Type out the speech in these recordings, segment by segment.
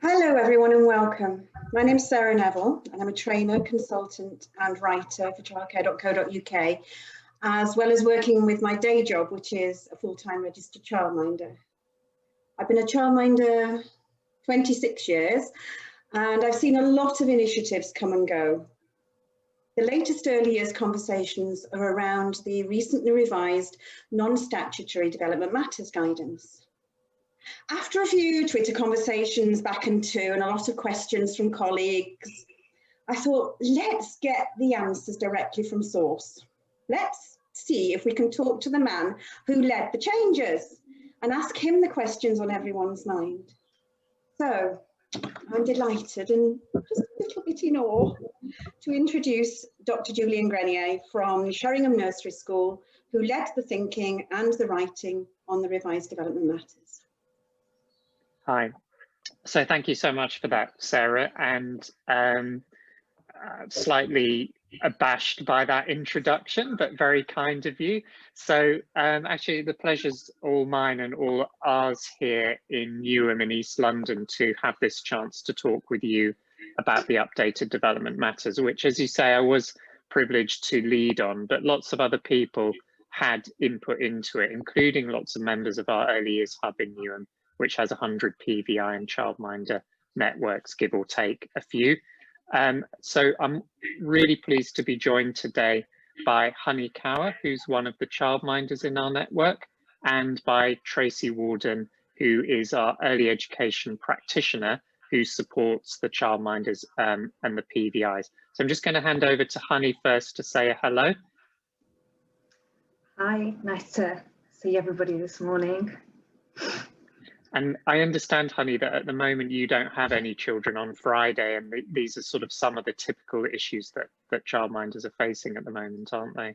Hello everyone and welcome. My name is Sarah Neville and I'm a trainer, consultant and writer for Childcare.co.uk, as well as working with my day job, which is a full-time registered childminder. I've been a childminder 26 years and I've seen a lot of initiatives come and go. The latest early years conversations are around the recently revised non-statutory development matters guidance. After a few Twitter conversations back and two and a lot of questions from colleagues, I thought, let's get the answers directly from source. Let's see if we can talk to the man who led the changes and ask him the questions on everyone's mind. So I'm delighted and just a little bit in awe to introduce Dr. Julian Grenier from Sheringham Nursery School, who led the thinking and the writing on the revised development matters. Hi. So thank you so much for that, Sarah, and slightly abashed by that introduction, but very kind of you. So actually the pleasure's all mine and all ours here in Newham in East London to have this chance to talk with you about the updated development matters, which, as you say, I was privileged to lead on, but lots of other people had input into it, including lots of members of our early years hub in Newham, which has 100 PVI and childminder networks, give or take a few. So I'm really pleased to be joined today by Honey Cower, who's one of the childminders in our network, and by Tracy Warden, who is our early education practitioner who supports the childminders and the PVIs. So I'm just going to hand over to Honey first to say hello. Hi, nice to see everybody this morning. And I understand, Honey, that at the moment you don't have any children on Friday, and these are sort of some of the typical issues that childminders are facing at the moment, aren't they?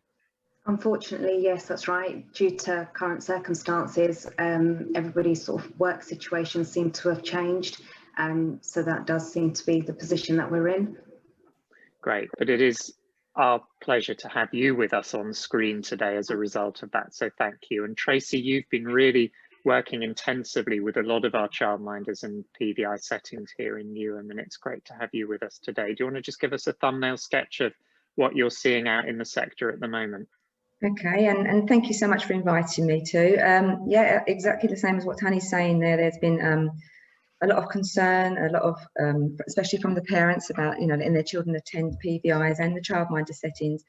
Unfortunately, yes, that's right. Due to current circumstances, everybody's sort of work situation seemed to have changed. So that does seem to be the position that we're in. Great, but it is our pleasure to have you with us on screen today as a result of that. So thank you. And Tracy, you've been really working intensively with a lot of our childminders and PVI settings here in Newham, and it's great to have you with us today. Do you want to just give us a thumbnail sketch of what you're seeing out in the sector at the moment? Okay, and thank you so much for inviting me too. Yeah, exactly the same as what Tani's saying there. There's been a lot of concern, a lot of, especially from the parents about, letting their children attend PVIs and the childminder settings.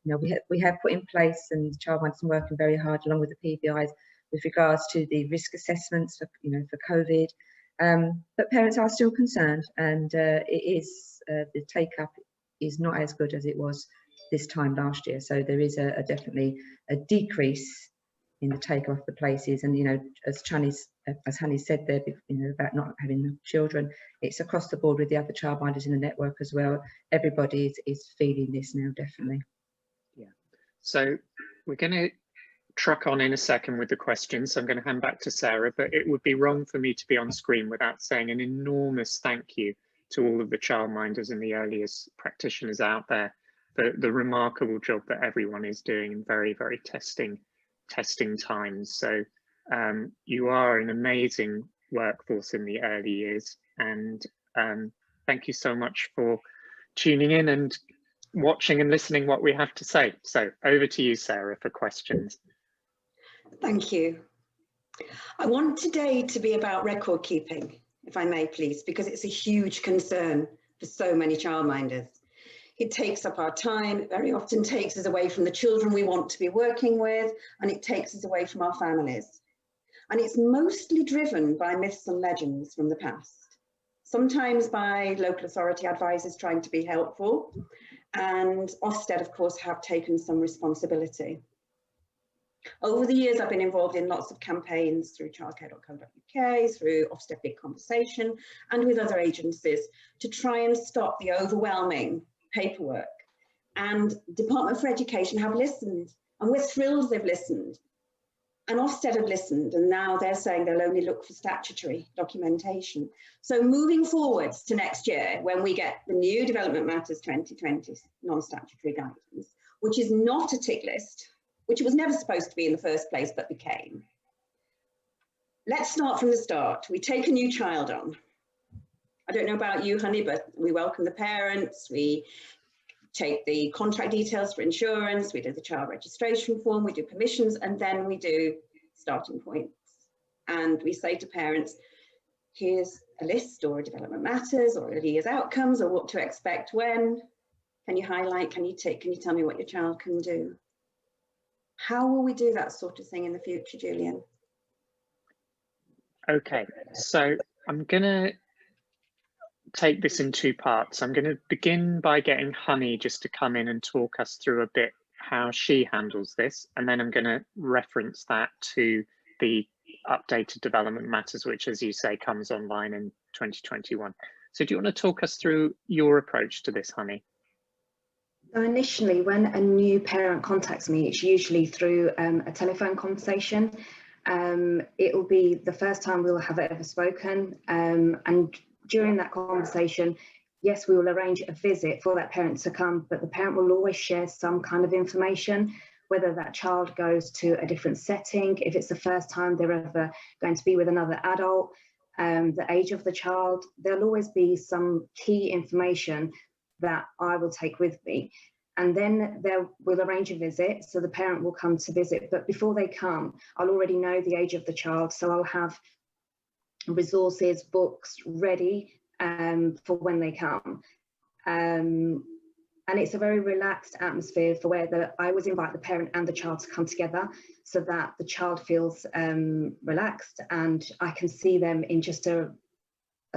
We have put in place, and the childminders are working very hard along with the PVIs with regards to the risk assessments for, for COVID. But parents are still concerned, and the take-up is not as good as it was this time last year. So there is definitely a decrease in the take-up of the places. And, as Honey said there, about not having enough children, it's across the board with the other childminders in the network as well. Everybody is feeling this now, definitely. Yeah. So we're going to truck on in a second with the questions. So I'm going to hand back to Sarah, but it would be wrong for me to be on screen without saying an enormous thank you to all of the childminders and the earliest practitioners out there for the remarkable job that everyone is doing in very, very testing times. So you are an amazing workforce in the early years, and thank you so much for tuning in and watching and listening what we have to say. So over to you, Sarah, for questions. Thank you. I want today to be about record keeping, if I may please, because it's a huge concern for so many childminders. It takes up our time, it very often takes us away from the children we want to be working with, and it takes us away from our families. And it's mostly driven by myths and legends from the past, sometimes by local authority advisors trying to be helpful, and Ofsted, of course, have taken some responsibility. Over the years, I've been involved in lots of campaigns through Childcare.co.uk, through Ofsted Big Conversation, and with other agencies to try and stop the overwhelming paperwork. And Department for Education have listened, and we're thrilled they've listened. And Ofsted have listened, and now they're saying they'll only look for statutory documentation. So moving forwards to next year, when we get the new Development Matters 2020 non-statutory guidance, which is not a tick list, which it was never supposed to be in the first place, but became. Let's start from the start. We take a new child on. I don't know about you, Honey, but we welcome the parents, we take the contract details for insurance, we do the child registration form, we do permissions, and then we do starting points. And we say to parents, here's a list or a development matters or a year's outcomes or what to expect when. Can you highlight, can you tell me what your child can do? How will we do that sort of thing in the future, Julian? Okay, so I'm going to take this in two parts. I'm going to begin by getting Honey just to come in and talk us through a bit how she handles this, and then I'm going to reference that to the updated development matters, which, as you say, comes online in 2021. So do you want to talk us through your approach to this, Honey? So initially, when a new parent contacts me, it's usually through a telephone conversation. It will be the first time we'll have ever spoken, and during that conversation, yes, we will arrange a visit for that parent to come, but the parent will always share some kind of information, whether that child goes to a different setting, if it's the first time they're ever going to be with another adult, the age of the child. There'll always be some key information that I will take with me. And then we'll arrange a visit, so the parent will come to visit. But before they come, I'll already know the age of the child, so I'll have resources, books ready for when they come. And it's a very relaxed atmosphere for where I always invite the parent and the child to come together so that the child feels relaxed and I can see them in just a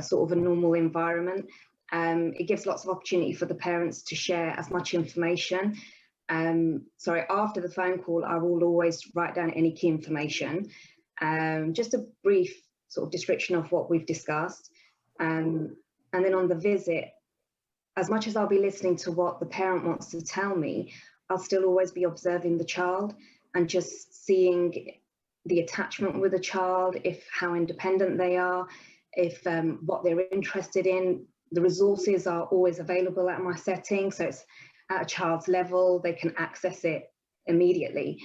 sort of a normal environment. It gives lots of opportunity for the parents to share as much information. Sorry, after the phone call, I will always write down any key information, just a brief sort of description of what we've discussed. And then on the visit, as much as I'll be listening to what the parent wants to tell me, I'll still always be observing the child and just seeing the attachment with the child, how independent they are, what they're interested in. The resources are always available at my setting, so it's at a child's level, they can access it immediately.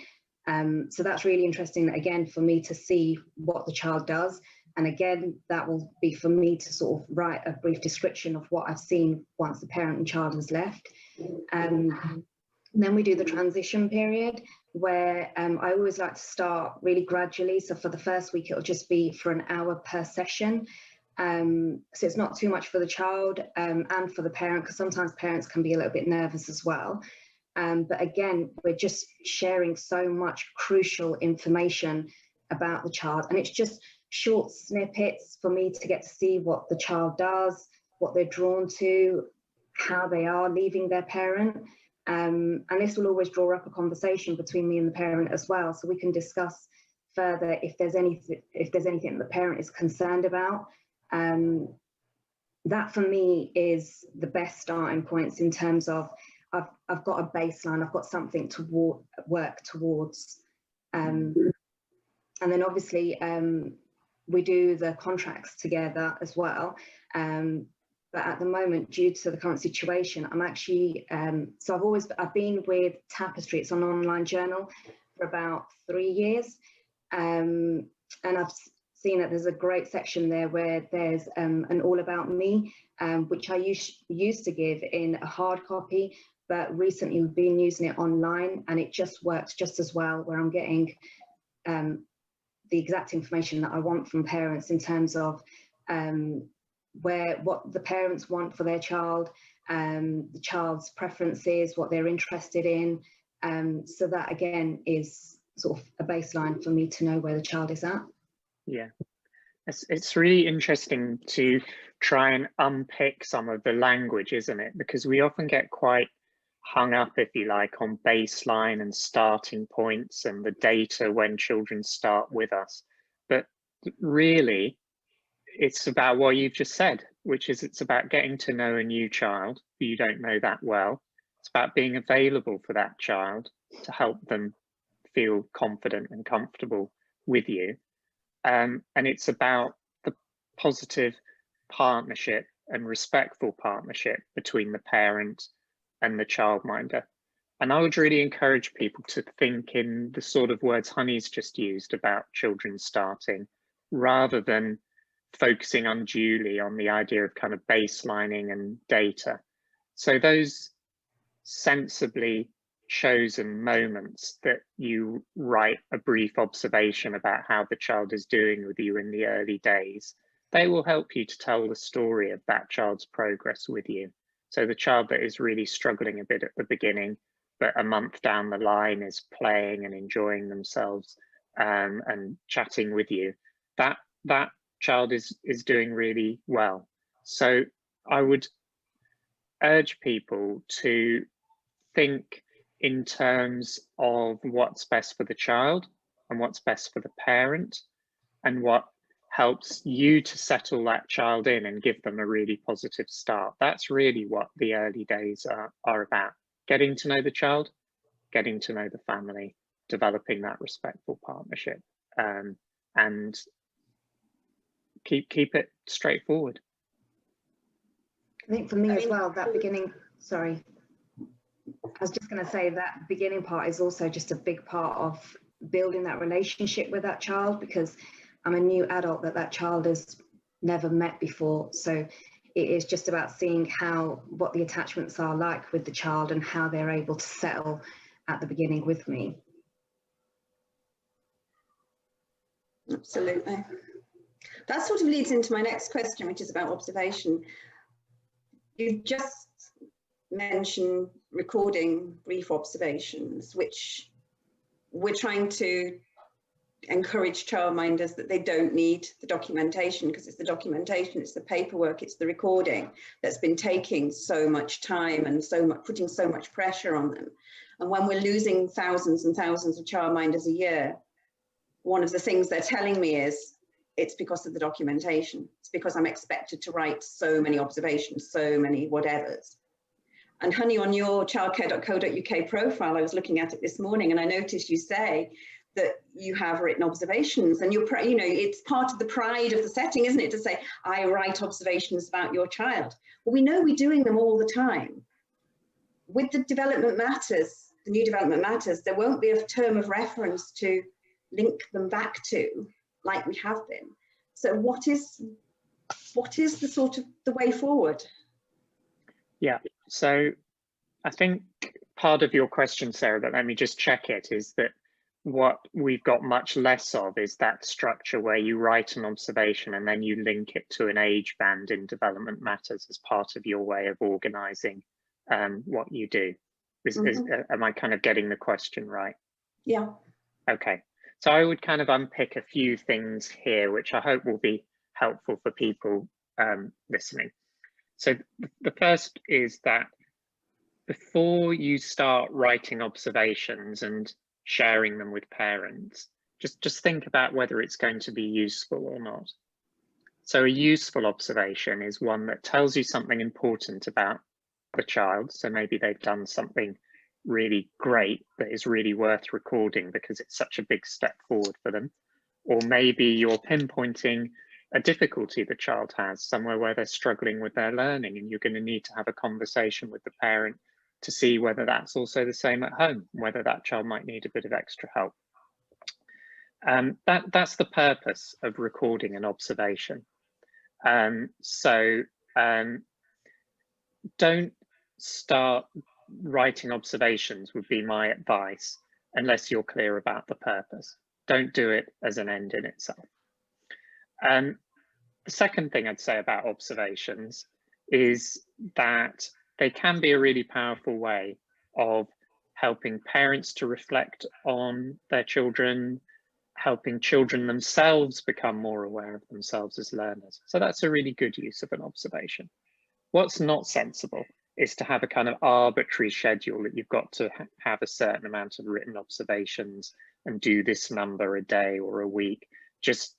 So that's really interesting, again, for me to see what the child does. And again, that will be for me to sort of write a brief description of what I've seen once the parent and child has left. Then we do the transition period, where I always like to start really gradually. So for the first week, it'll just be for an hour per session. So it's not too much for the child and for the parent, because sometimes parents can be a little bit nervous as well. But again, we're just sharing so much crucial information about the child, and it's just short snippets for me to get to see what the child does, what they're drawn to, how they are leaving their parent. And this will always draw up a conversation between me and the parent as well, so we can discuss further if there's anything the parent is concerned about. That for me is the best starting points in terms of I've got a baseline, I've got something to work towards. And then obviously we do the contracts together as well. But at the moment, due to the current situation, I'm actually, so I've been with Tapestry, it's an online journal, for about 3 years. And I've seen that there's a great section there where there's an all about me, which I used to give in a hard copy, but recently we've been using it online, and it just works just as well, where I'm getting the exact information that I want from parents in terms of what the parents want for their child, the child's preferences, what they're interested in. So that again is sort of a baseline for me to know where the child is at. Yeah, it's really interesting to try and unpick some of the language, isn't it? Because we often get quite hung up, if you like, on baseline and starting points and the data when children start with us. But really, it's about what you've just said, which is it's about getting to know a new child who you don't know that well. It's about being available for that child to help them feel confident and comfortable with you. And it's about the positive partnership and respectful partnership between the parent and the childminder. And I would really encourage people to think in the sort of words Honey's just used about children starting, rather than focusing unduly on the idea of kind of baselining and data. So those sensibly chosen moments that you write a brief observation about how the child is doing with you in the early days, they will help you to tell the story of that child's progress with you. So the child that is really struggling a bit at the beginning, but a month down the line is playing and enjoying themselves and chatting with you, that child is doing really well. So I would urge people to think in terms of what's best for the child and what's best for the parent, and what helps you to settle that child in and give them a really positive start. That's really what the early days are about. Getting to know the child, getting to know the family, developing that respectful partnership, and keep it straightforward. I think for me as well, that beginning, sorry, I was just going to say that beginning part is also just a big part of building that relationship with that child, because I'm a new adult that child has never met before. So it is just about seeing what the attachments are like with the child and how they're able to settle at the beginning with me. Absolutely. That sort of leads into my next question, which is about observation. You just mentioned recording brief observations, which we're trying to encourage childminders that they don't need the documentation, because it's the documentation, it's the paperwork, it's the recording that's been taking so much time and putting so much pressure on them. And when we're losing thousands and thousands of childminders a year, one of the things they're telling me is it's because of the documentation. It's because I'm expected to write so many observations, so many whatevers. And Honey, on your Childcare.co.uk profile, I was looking at it this morning, and I noticed you say that you have written observations, and it's part of the pride of the setting, isn't it, to say, I write observations about your child. Well, we know we're doing them all the time. With the development matters, the new development matters, there won't be a term of reference to link them back to like we have been. So what is the sort of the way forward? Yeah. So I think part of your question, Sarah, but let me just check it, is that what we've got much less of is that structure where you write an observation and then you link it to an age band in development matters as part of your way of organising what you do. Am I kind of getting the question right? Yeah. Okay. So I would kind of unpick a few things here, which I hope will be helpful for people listening. So the first is that before you start writing observations and sharing them with parents, just think about whether it's going to be useful or not. So a useful observation is one that tells you something important about the child. So maybe they've done something really great that is really worth recording because it's such a big step forward for them. Or maybe you're pinpointing a difficulty the child has, somewhere where they're struggling with their learning, and you're going to need to have a conversation with the parent to see whether that's also the same at home, whether that child might need a bit of extra help. That's the purpose of recording an observation. Don't start writing observations, would be my advice, unless you're clear about the purpose. Don't do it as an end in itself. The second thing I'd say about observations is that they can be a really powerful way of helping parents to reflect on their children, helping children themselves become more aware of themselves as learners. So that's a really good use of an observation. What's not sensible is to have a kind of arbitrary schedule that you've got to have a certain amount of written observations and do this number a day or a week, just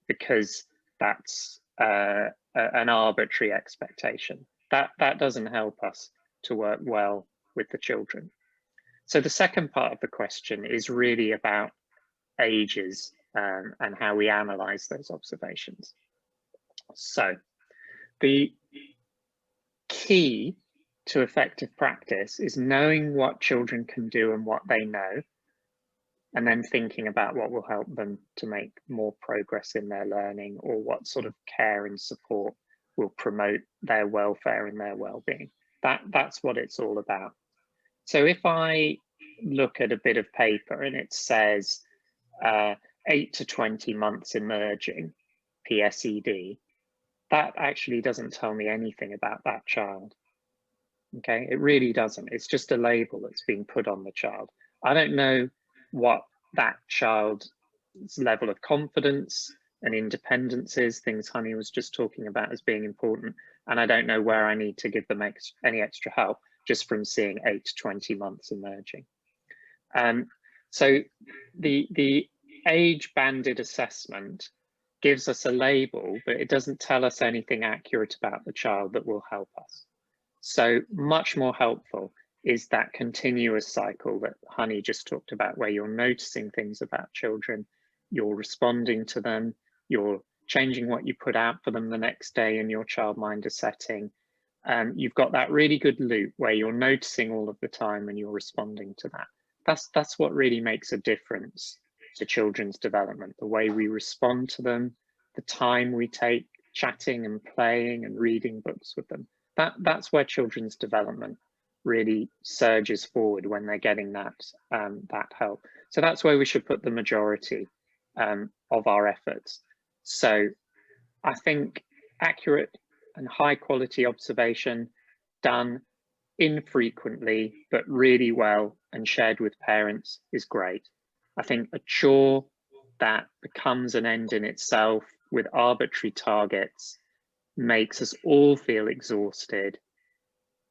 because that's an arbitrary expectation. That doesn't help us to work well with the children. So the second part of the question is really about ages and how we analyze those observations. So the key to effective practice is knowing what children can do and what they know, and then thinking about what will help them to make more progress in their learning, or what sort of care and support will promote their welfare and their well-being. That's what it's all about. So if I look at a bit of paper and it says 8 to 20 months emerging PSED, that actually doesn't tell me anything about that child. Okay, it really doesn't. It's just a label that's being put on the child. I don't know what that child's level of confidence and independence is, things Honey was just talking about as being important, and I don't know where I need to give them any extra help just from seeing 8 to 20 months emerging. So the age-banded assessment gives us a label, but it doesn't tell us anything accurate about the child that will help us. So much more helpful is that continuous cycle that Honey just talked about, where you're noticing things about children, you're responding to them, you're changing what you put out for them the next day in your childminder setting. You've got that really good loop where you're noticing all of the time and you're responding to that. That's what really makes a difference to children's development, the way we respond to them, the time we take chatting and playing and reading books with them. That's where children's development really surges forward, when they're getting that help. So that's where we should put the majority of our efforts. So I think accurate and high quality observation done infrequently but really well and shared with parents is great. I think a chore that becomes an end in itself with arbitrary targets makes us all feel exhausted,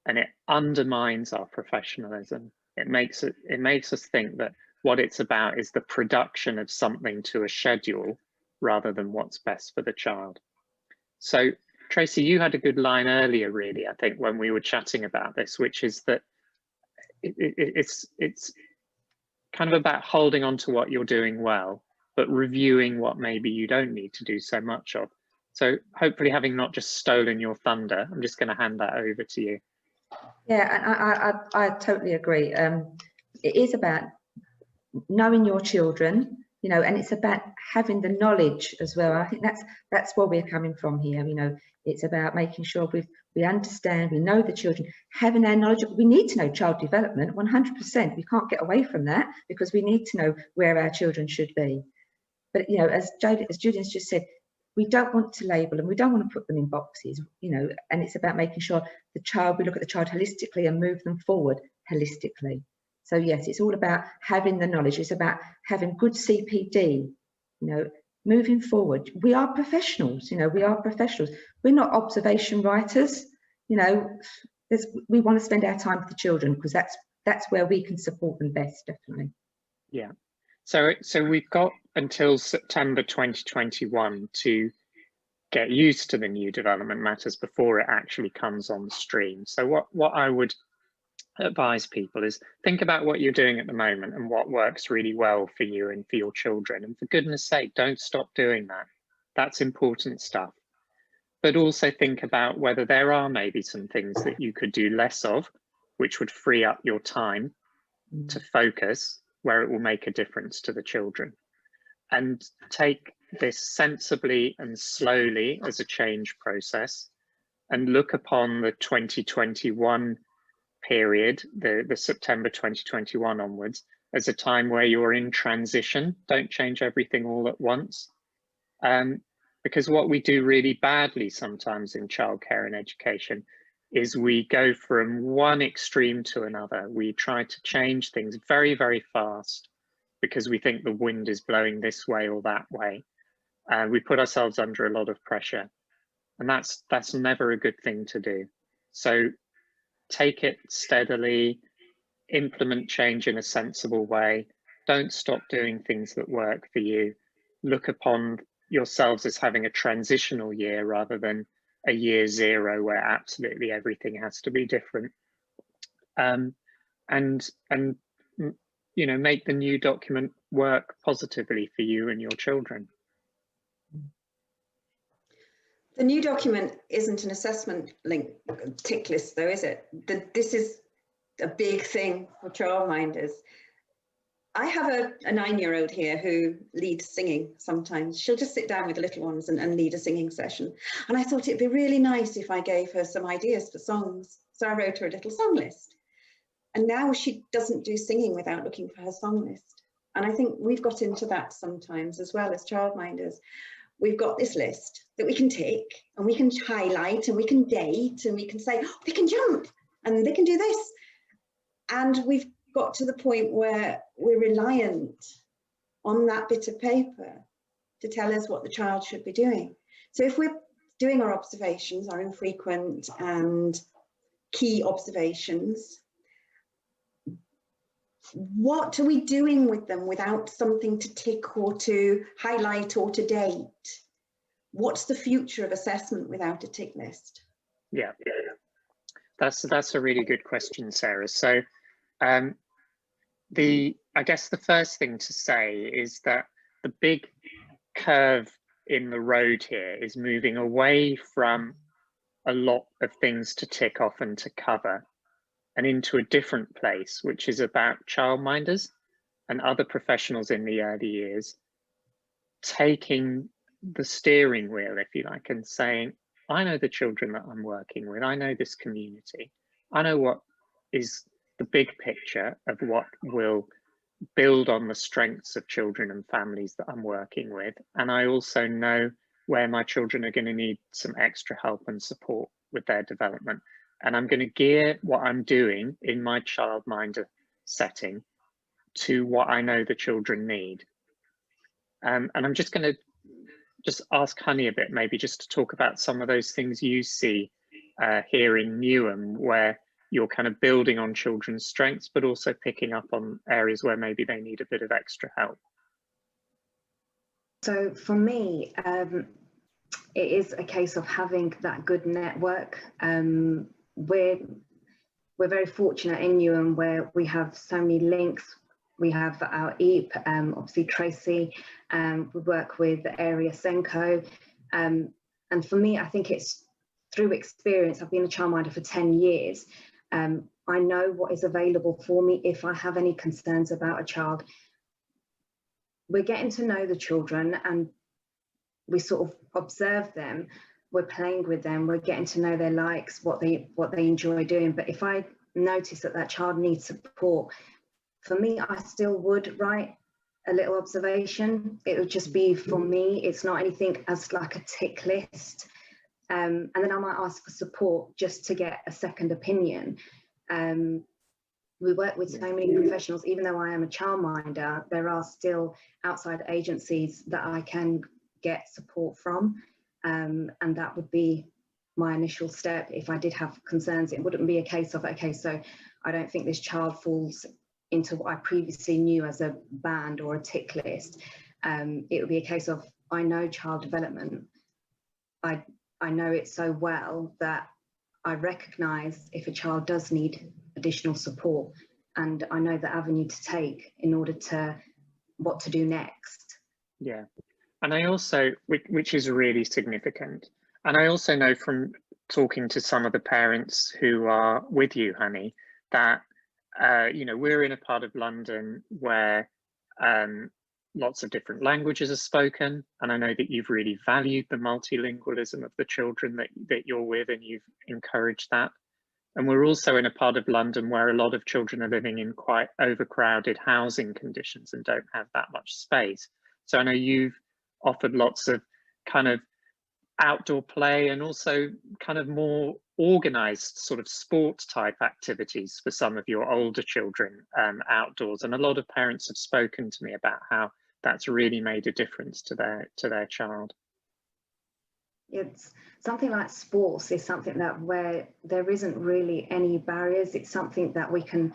and it undermines our professionalism. It makes us think that what it's about is the production of something to a schedule rather than what's best for the child. So Tracy, you had a good line earlier, really, I think, when we were chatting about this, which is that it's kind of about holding on to what you're doing well, but reviewing what maybe you don't need to do so much of. So hopefully, having not just stolen your thunder, I'm just going to hand that over to you. Yeah, and I totally agree. It is about knowing your children, you know, and it's about having the knowledge as well. I think that's where we're coming from here. You know, it's about making sure we understand, we know the children, having our knowledge. We need to know child development 100%. We can't get away from that, because we need to know where our children should be. But, you know, as Julian's just said, we don't want to label them, we don't want to put them in boxes, you know, and it's about making sure we look at the child holistically and move them forward holistically. So yes, it's all about having the knowledge. It's about having good CPD, you know, moving forward. We are professionals, you know, we are professionals. We're not observation writers, you know. We want to spend our time with the children, because that's where we can support them best, definitely. Yeah. So we've got until September 2021 to get used to the new development matters before it actually comes on stream. So what I would advise people is think about what you're doing at the moment and what works really well for you and for your children. And for goodness sake, don't stop doing that. That's important stuff. But also think about whether there are maybe some things that you could do less of, which would free up your time to focus where it will make a difference to the children. And take this sensibly and slowly as a change process, and look upon the 2021 period, the September 2021 onwards, as a time where you're in transition. Don't change everything all at once. Because what we do really badly sometimes in childcare and education is we go from one extreme to another. We try to change things very, very fast because we think the wind is blowing this way or that way. And we put ourselves under a lot of pressure. And that's never a good thing to do. So take it steadily, implement change in a sensible way. Don't stop doing things that work for you. Look upon yourselves as having a transitional year rather than a year zero where absolutely everything has to be different. And you know, make the new document work positively for you and your children. The new document isn't an assessment tick list, though, is it? This is a big thing for childminders. I have a 9-year-old here who leads singing sometimes. She'll just sit down with the little ones and lead a singing session. And I thought it'd be really nice if I gave her some ideas for songs. So I wrote her a little song list. And now she doesn't do singing without looking for her song list. And I think we've got into that sometimes as well as childminders. We've got this list that we can tick and we can highlight and we can date and we can say, oh, they can jump and they can do this. And we've got to the point where we're reliant on that bit of paper to tell us what the child should be doing. So if we're doing our observations, our infrequent and key observations, what are we doing with them without something to tick or to highlight or to date? What's the future of assessment without a tick list? Yeah, that's a really good question, Sarah. So I guess the first thing to say is that the big curve in the road here is moving away from a lot of things to tick off and to cover and into a different place, which is about childminders and other professionals in the early years taking the steering wheel, if you like, and saying, I know the children that I'm working with, I know this community, I know what is the big picture of what will build on the strengths of children and families that I'm working with. And I also know where my children are going to need some extra help and support with their development. And I'm going to gear what I'm doing in my childminder setting to what I know the children need. And I'm just going to ask Honey a bit, maybe just to talk about some of those things you see here in Newham, where you're kind of building on children's strengths, but also picking up on areas where maybe they need a bit of extra help. So for me, it is a case of having that good network. We're very fortunate in Newham where we have so many links. We have our EAP, obviously Tracy, we work with the area Senko. And for me, I think it's through experience. I've been a childminder for 10 years. I know what is available for me if I have any concerns about a child. We're getting to know the children and we sort of observe them. We're playing with them. We're getting to know their likes, what they enjoy doing. But if I notice that child needs support, for me, I still would write a little observation. It would just be for me. It's not anything as like a tick list. And then I might ask for support just to get a second opinion. We work with so many professionals. Even though I am a childminder, there are still outside agencies that I can get support from. And that would be my initial step. If I did have concerns, it wouldn't be a case of, okay, so I don't think this child falls into what I previously knew as a band or a tick list. It would be a case of, I know child development. I know it so well that I recognise if a child does need additional support, and I know the avenue to take in order to what to do next. Yeah, and I also, which is really significant, and I also know from talking to some of the parents who are with you, Honey, that you know, we're in a part of London where lots of different languages are spoken, and I know that you've really valued the multilingualism of the children that you're with, and you've encouraged that. And we're also in a part of London where a lot of children are living in quite overcrowded housing conditions and don't have that much space. So I know you've offered lots of kind of outdoor play and also kind of more organized sort of sport type activities for some of your older children outdoors. And a lot of parents have spoken to me about how that's really made a difference to their child. It's something like sports is something that where there isn't really any barriers. It's something that we can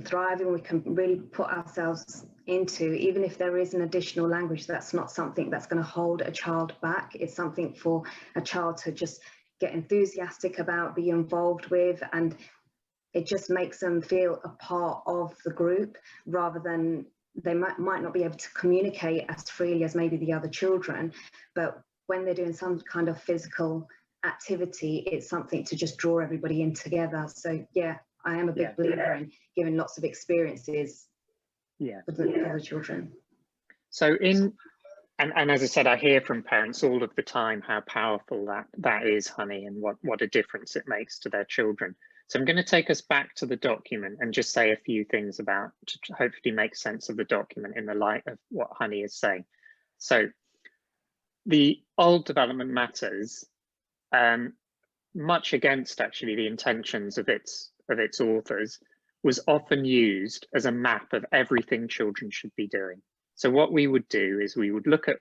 thrive in, we can really put ourselves into. Even if there is an additional language, that's not something that's going to hold a child back. It's something for a child to just get enthusiastic about, be involved with, and it just makes them feel a part of the group, rather than they might not be able to communicate as freely as maybe the other children, but when they're doing some kind of physical activity, it's something to just draw everybody in together. So yeah, I am a big believer in giving lots of experiences for the children. So and as I said, I hear from parents all of the time how powerful that is, Honey, and what a difference it makes to their children. So I'm going to take us back to the document and just say a few things about, to hopefully make sense of the document in the light of what Honey is saying. So the old development matters, much against actually the intentions of its authors, was often used as a map of everything children should be doing. So what we would do is we would look at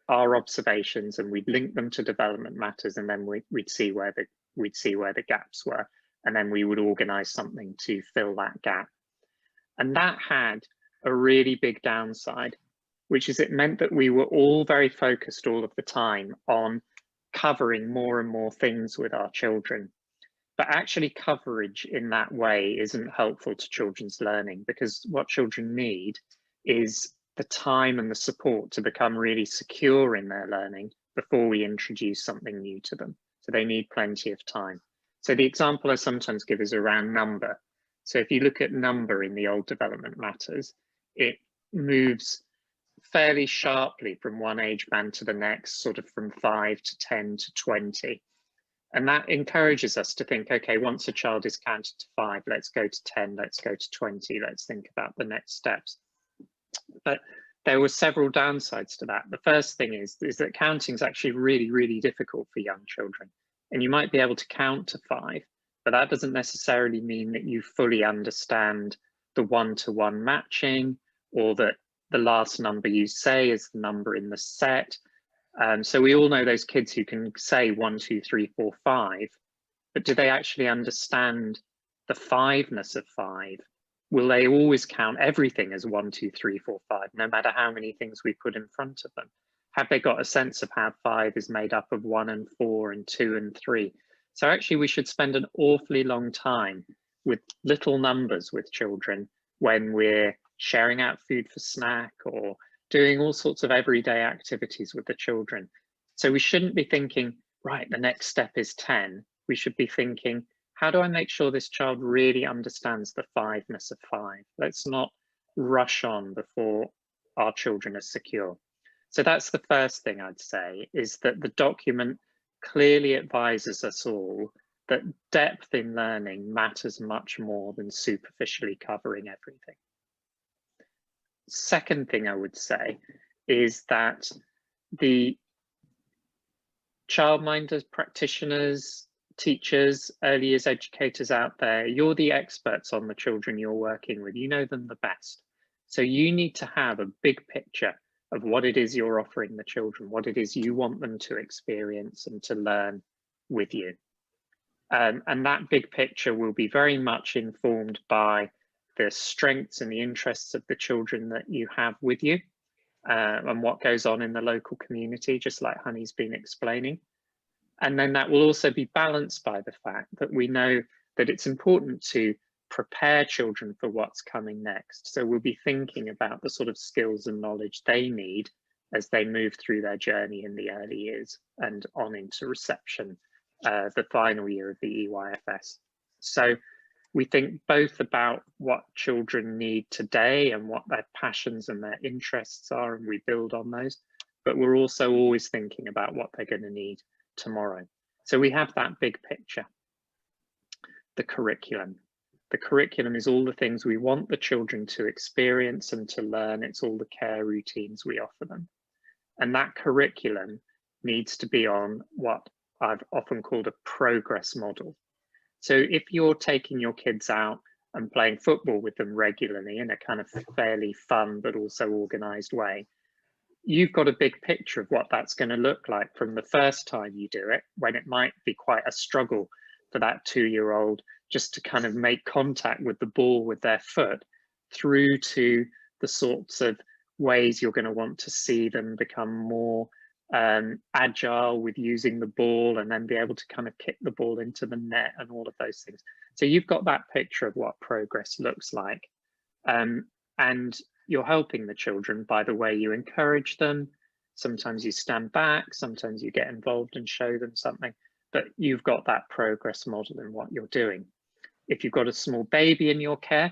our observations and we'd link them to development matters, and then we'd see where the gaps were, and then we would organize something to fill that gap. And that had a really big downside, which is it meant that we were all very focused all of the time on covering more and more things with our children. But actually coverage in that way isn't helpful to children's learning, because what children need is the time and the support to become really secure in their learning before we introduce something new to them. So they need plenty of time. So the example I sometimes give is around number. So if you look at number in the old development matters, it moves fairly sharply from one age band to the next, sort of from 5 to 10 to 20. And that encourages us to think, okay, once a child is counted to 5, let's go to 10, let's go to 20, let's think about the next steps. But there were several downsides to that. The first thing is that counting is actually really, really difficult for young children. And you might be able to count to 5, but that doesn't necessarily mean that you fully understand the one-to-one matching, or that the last number you say is the number in the set. So we all know those kids who can say 1, 2, 3, 4, 5, but do they actually understand the fiveness of 5? Will they always count everything as 1, 2, 3, 4, 5, no matter how many things we put in front of them? Have they got a sense of how 5 is made up of 1 and 4 and 2 and 3? So actually we should spend an awfully long time with little numbers with children when we're sharing out food for snack or doing all sorts of everyday activities with the children. So we shouldn't be thinking, right, the next step is 10. We should be thinking, how do I make sure this child really understands the fiveness of 5? Let's not rush on before our children are secure. So that's the first thing I'd say, is that the document clearly advises us all that depth in learning matters much more than superficially covering everything. Second thing I would say is that the childminders, practitioners, teachers, early years educators out there, you're the experts on the children you're working with. You know them the best. So you need to have a big picture of what it is you're offering the children, what it is you want them to experience and to learn with you. And that big picture will be very much informed by the strengths and the interests of the children that you have with you, and what goes on in the local community, just like Honey's been explaining. And then that will also be balanced by the fact that we know that it's important to prepare children for what's coming next. So we'll be thinking about the sort of skills and knowledge they need as they move through their journey in the early years and on into reception, the final year of the EYFS. So we think both about what children need today and what their passions and their interests are, and we build on those, but we're also always thinking about what they're going to need tomorrow. So we have that big picture. The curriculum. The curriculum is all the things we want the children to experience and to learn. It's all the care routines we offer them. And that curriculum needs to be on what I've often called a progress model. So if you're taking your kids out and playing football with them regularly in a kind of fairly fun but also organized way, you've got a big picture of what that's going to look like from the first time you do it, when it might be quite a struggle for that 2-year-old just to kind of make contact with the ball with their foot, through to the sorts of ways you're going to want to see them become more agile with using the ball and then be able to kind of kick the ball into the net and all of those things. So you've got that picture of what progress looks like, and you're helping the children by the way you encourage them. Sometimes you stand back, sometimes you get involved and show them something, but you've got that progress model in what you're doing. If you've got a small baby in your care,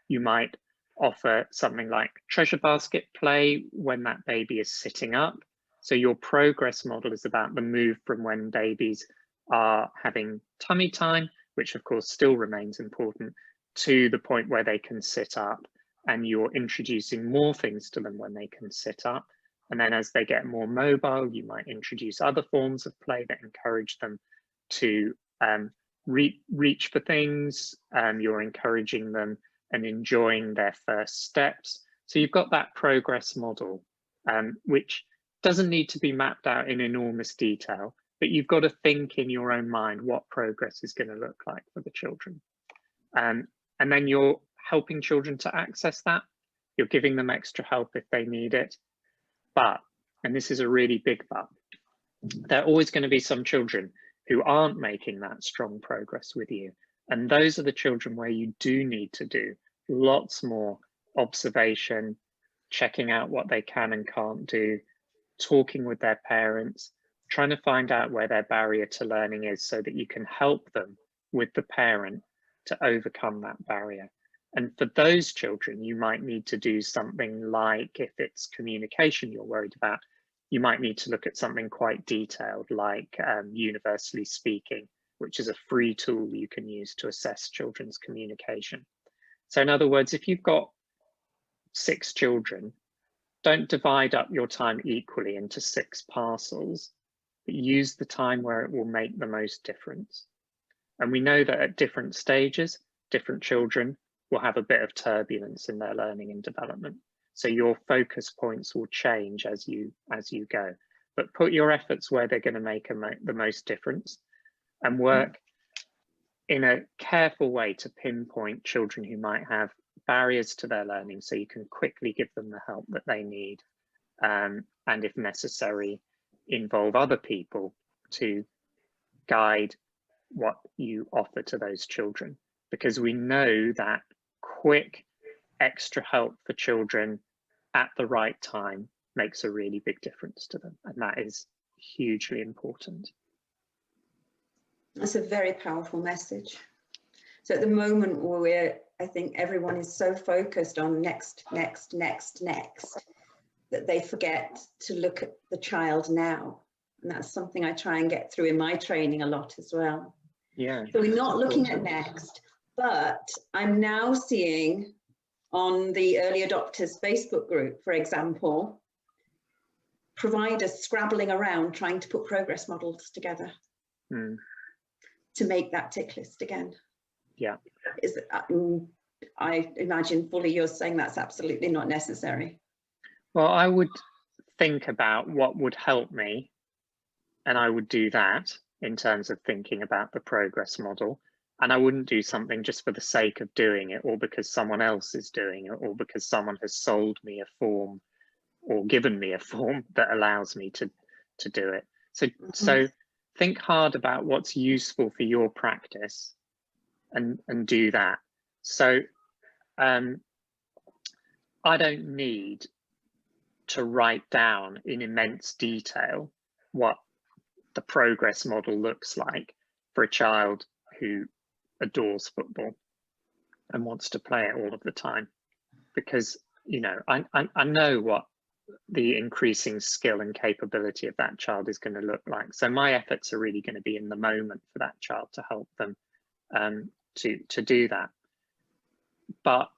you might offer something like treasure basket play when that baby is sitting up. So your progress model is about the move from when babies are having tummy time, which of course still remains important, to the point where they can sit up, and you're introducing more things to them when they can sit up. And then as they get more mobile, you might introduce other forms of play that encourage them to reach for things. You're encouraging them and enjoying their first steps. So you've got that progress model, which doesn't need to be mapped out in enormous detail, but you've got to think in your own mind what progress is going to look like for the children. And then you're helping children to access that. You're giving them extra help if they need it. But, and this is a really big but, there are always going to be some children who aren't making that strong progress with you. And those are the children where you do need to do lots more observation, checking out what they can and can't do, talking with their parents, trying to find out where their barrier to learning is so that you can help them with the parent to overcome that barrier. And for those children, you might need to do something like, if it's communication you're worried about, you might need to look at something quite detailed like universally speaking, which is a free tool you can use to assess children's communication. So in other words, if you've got 6 children, don't divide up your time equally into 6 parcels, but use the time where it will make the most difference. And we know that at different stages, different children will have a bit of turbulence in their learning and development. So your focus points will change as you go, but put your efforts where they're going to make the most difference, and work in a careful way to pinpoint children who might have barriers to their learning, so you can quickly give them the help that they need, and if necessary, involve other people to guide what you offer to those children, because we know that quick extra help for children at the right time makes a really big difference to them, and that is hugely important. That's a very powerful message. So at the moment I think everyone is so focused on next, that they forget to look at the child now. And that's something I try and get through in my training a lot as well. Yeah. So we're not looking at next, but I'm now seeing on the early adopters Facebook group, for example, providers scrabbling around trying to put progress models together to make that tick list again. Yeah. I imagine fully you're saying that's absolutely not necessary. Well, I would think about what would help me, and I would do that in terms of thinking about the progress model. And I wouldn't do something just for the sake of doing it, or because someone else is doing it, or because someone has sold me a form or given me a form that allows me to do it. So think hard about what's useful for your practice and do that. So I don't need to write down in immense detail what the progress model looks like for a child who adores football and wants to play it all of the time, because I know what the increasing skill and capability of that child is going to look like. So my efforts are really going to be in the moment for that child to help them to do that. But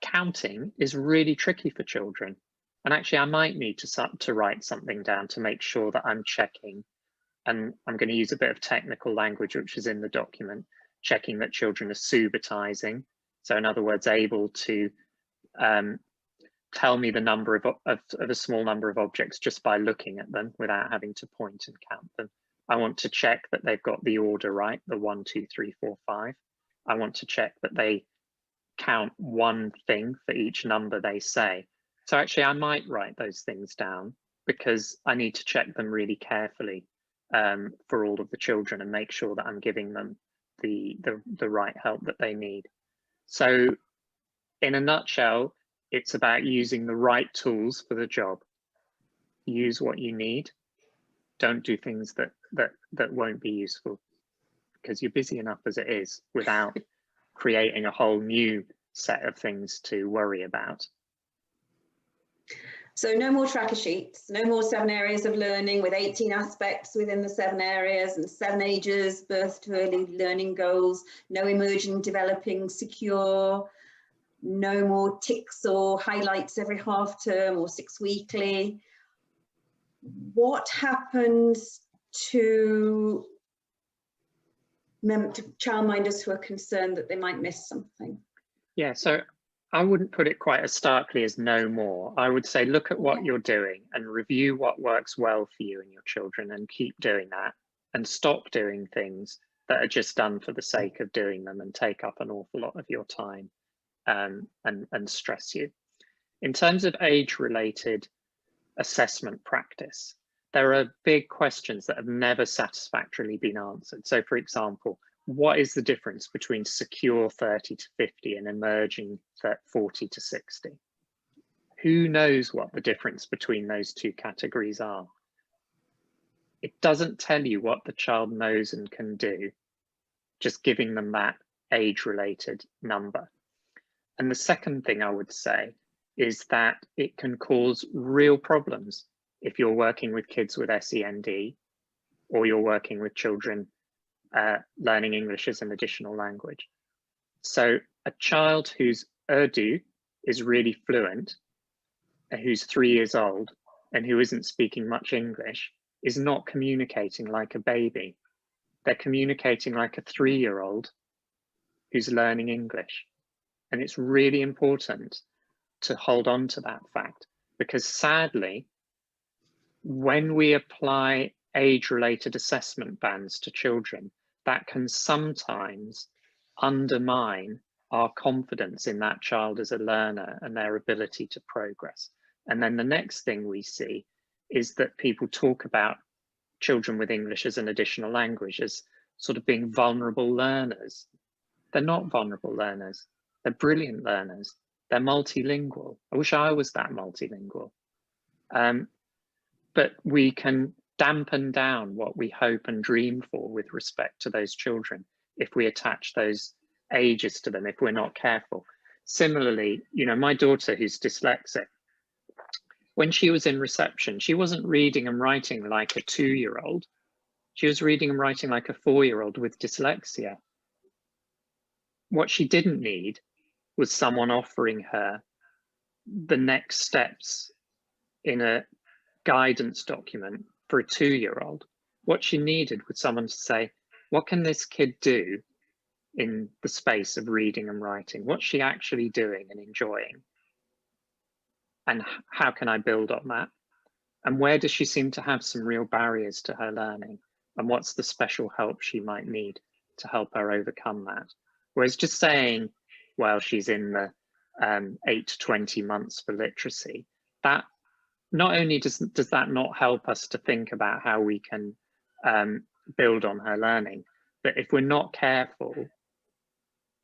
counting is really tricky for children, and actually I might need to write something down to make sure that I'm checking, and I'm going to use a bit of technical language which is in the document, checking that children are subitizing. So in other words, able to tell me the number of a small number of objects just by looking at them without having to point and count them. I want to check that they've got the order right, the 1, 2, 3, 4, 5. I want to check that they count one thing for each number they say. So actually I might write those things down because I need to check them really carefully for all of the children and make sure that I'm giving them the right help that they need. So in a nutshell, it's about using the right tools for the job. Use what you need. Don't do things that won't be useful, because you're busy enough as it is without creating a whole new set of things to worry about. So no more tracker sheets, no more 7 areas of learning with 18 aspects within the 7 areas and 7 ages, birth to early learning goals, no emerging, developing, secure, no more ticks or highlights every half term or 6 weekly. What happens to childminders who are concerned that they might miss something? Yeah, so I wouldn't put it quite as starkly as no more. I would say look at what you're doing and review what works well for you and your children and keep doing that, and stop doing things that are just done for the sake of doing them and take up an awful lot of your time and stress you. In terms of age-related assessment practice, there are big questions that have never satisfactorily been answered. So for example, what is the difference between secure 30 to 50 and emerging 40 to 60? Who knows what the difference between those two categories are? It doesn't tell you what the child knows and can do, just giving them that age-related number. And the second thing I would say is that it can cause real problems if you're working with kids with SEND or you're working with children learning English as an additional language. So a child whose Urdu is really fluent, who's 3 years old and who isn't speaking much English is not communicating like a baby. They're communicating like a 3-year-old who's learning English. And it's really important to hold on to that fact, because sadly, when we apply age-related assessment bands to children, that can sometimes undermine our confidence in that child as a learner and their ability to progress. And then the next thing we see is that people talk about children with English as an additional language as sort of being vulnerable learners. They're not vulnerable learners. They're brilliant learners. They're multilingual. I wish I was that multilingual. But we can dampen down what we hope and dream for with respect to those children if we attach those ages to them, if we're not careful. Similarly, you know, my daughter who's dyslexic, when she was in reception, she wasn't reading and writing like a 2-year-old. She was reading and writing like a 4-year-old with dyslexia. What she didn't need was someone offering her the next steps in a guidance document for a 2-year-old. What she needed was someone to say, what can this kid do in the space of reading and writing? What's she actually doing and enjoying? And how can I build on that? And where does she seem to have some real barriers to her learning? And what's the special help she might need to help her overcome that? Whereas just saying, well, she's in the 8 to 20 months for literacy, that not only does that not help us to think about how we can build on her learning, but if we're not careful,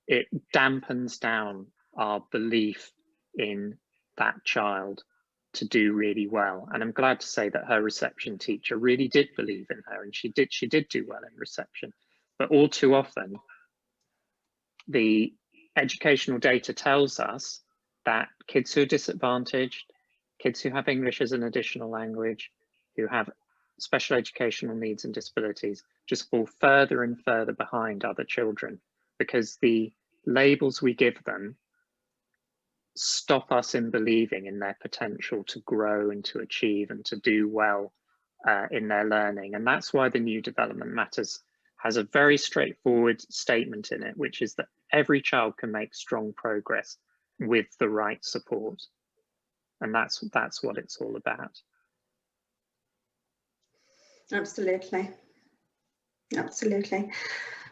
it dampens down our belief in that child to do really well. And I'm glad to say that her reception teacher really did believe in her, and she did do well in reception. But all too often, the educational data tells us that kids who are disadvantaged, kids who have English as an additional language, who have special educational needs and disabilities, just fall further and further behind other children, because the labels we give them stop us in believing in their potential to grow and to achieve and to do well in their learning. And that's why the New Development Matters has a very straightforward statement in it, which is that every child can make strong progress with the right support. And that's what it's all about. Absolutely. Absolutely.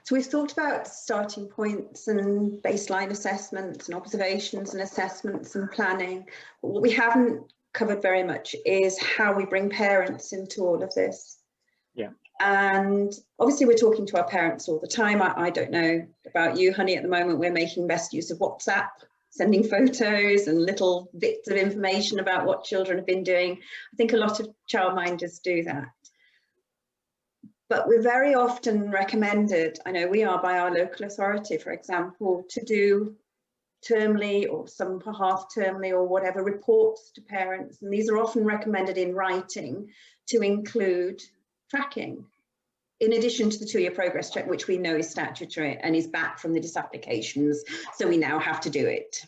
So we've thought about starting points and baseline assessments and observations and assessments and planning. But what we haven't covered very much is how we bring parents into all of this. Yeah. And obviously we're talking to our parents all the time. I don't know about you, honey, at the moment we're making best use of WhatsApp, sending photos and little bits of information about what children have been doing. I think a lot of childminders do that. But we're very often recommended, I know we are by our local authority, for example, to termly or some half termly or whatever, reports to parents. And these are often recommended in writing to include tracking, in addition to the 2-year progress check, which we know is statutory and is back from the disapplications. So we now have to do it.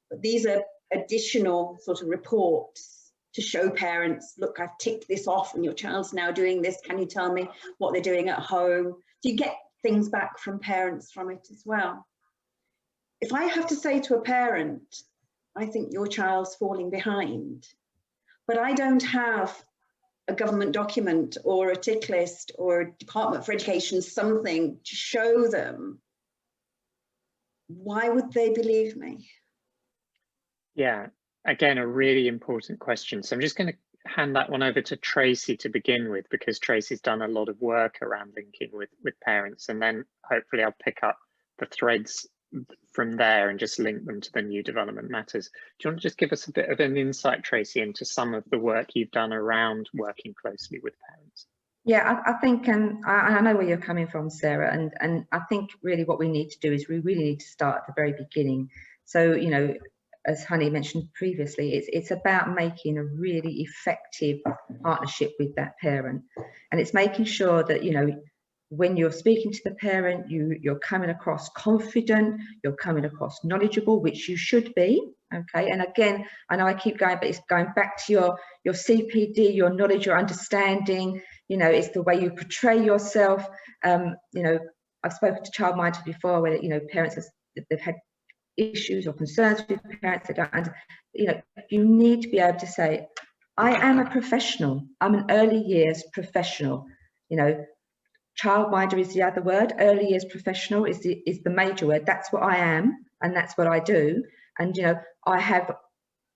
But these are additional sort of reports to show parents, look, I've ticked this off and your child's now doing this. Can you tell me what they're doing at home? So you get things back from parents from it as well. If I have to say to a parent, I think your child's falling behind, but I don't have a government document or a tick list or a Department for Education, something to show them, why would they believe me? Yeah, again, a really important question. So I'm just going to hand that one over to Tracy to begin with, because Tracy's done a lot of work around linking with parents, and then hopefully I'll pick up the threads from there and just link them to the new development matters. Do you want to just give us a bit of an insight, Tracy, into some of the work you've done around working closely with parents? Yeah, I think, I know where you're coming from, Sarah, and I think really what we need to do is we really need to start at the very beginning. So, you know, as Honey mentioned previously, it's about making a really effective partnership with that parent, and it's making sure that, you know, when you're speaking to the parent, you're coming across confident, you're coming across knowledgeable, which you should be, okay? And again, I know I keep going, but it's going back to your CPD, your knowledge, your understanding, you know, it's the way you portray yourself. You know, I've spoken to childminders before where, you know, parents, they've had issues or concerns with parents that don't, and, you know, you need to be able to say, I am a professional, I'm an early years professional, you know, childminder is the other word, early years professional is the major word. That's what I am, and that's what I do. And, you know, I have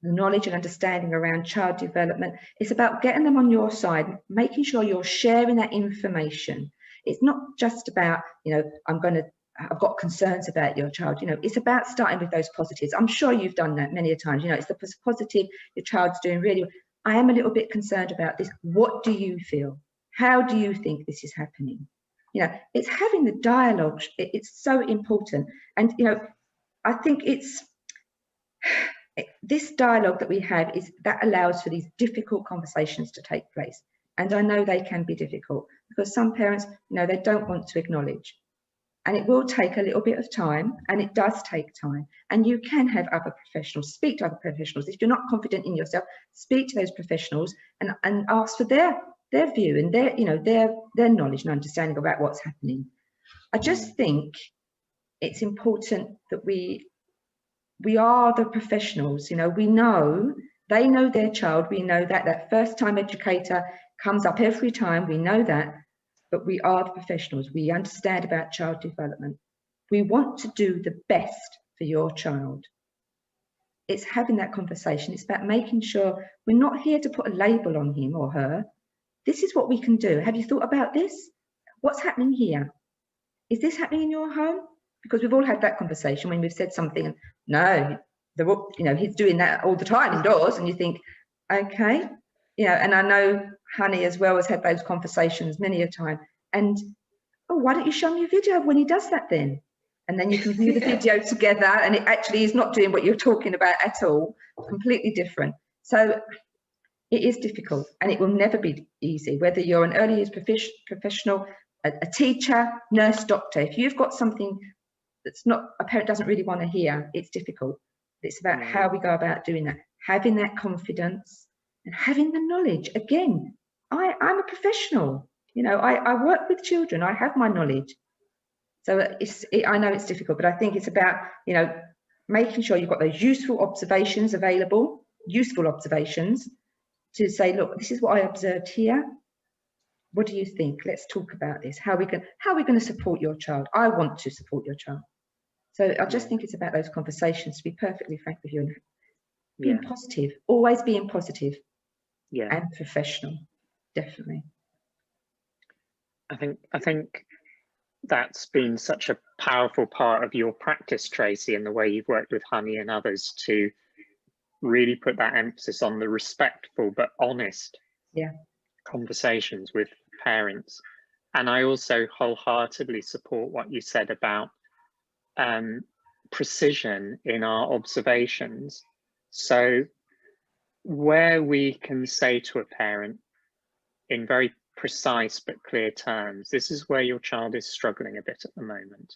the knowledge and understanding around child development. It's about getting them on your side, making sure you're sharing that information. It's not just about, you know, I've got concerns about your child. You know, it's about starting with those positives. I'm sure you've done that many a times. You know, it's the positive, your child's doing really well. I am a little bit concerned about this. What do you feel? How do you think this is happening? You know, it's having the dialogue. It's so important. And, you know, I think it's this dialogue that we have that allows for these difficult conversations to take place. And I know they can be difficult because some parents, you know, they don't want to acknowledge. And it will take a little bit of time, and it does take time. And you can have other professionals, speak to other professionals. If you're not confident in yourself, speak to those professionals and ask for their view and their knowledge and understanding about what's happening. I just think it's important that we are the professionals. You know, we know, they know their child. We know that first time educator comes up every time. We know that. But we are the professionals. We understand about child development. We want to do the best for your child. It's having that conversation. It's about making sure we're not here to put a label on him or her. This is what we can do. Have you thought about this? What's happening here? Is this happening in your home? Because we've all had that conversation when we've said something, and no, you know, he's doing that all the time indoors, and you think, okay, you know, and I know Honey as well has had those conversations many a time. And, oh, why don't you show me a video of when he does that then? And then you can view the video together, and it actually is not doing what you're talking about at all, completely different. So it is difficult, and it will never be easy, whether you're an early years professional, a teacher, nurse, doctor. If you've got something that's not, a parent doesn't really want to hear, it's difficult. It's about how we go about doing that, having that confidence and having the knowledge. Again, I'm a professional, you know, I work with children, I have my knowledge. So I know it's difficult, but I think it's about, you know, making sure you've got those useful observations available, useful observations, to say, look, this is what I observed here. What do you think? Let's talk about this. How are we going to support your child? I want to support your child. So I just think it's about those conversations, to be perfectly frank with you, and being positive, always being positive and professional, definitely. I think that's been such a powerful part of your practice, Tracy, and the way you've worked with Honey and others to really put that emphasis on the respectful but honest conversations with parents. And I also wholeheartedly support what you said about precision in our observations. So where we can say to a parent in very precise but clear terms, this is where your child is struggling a bit at the moment.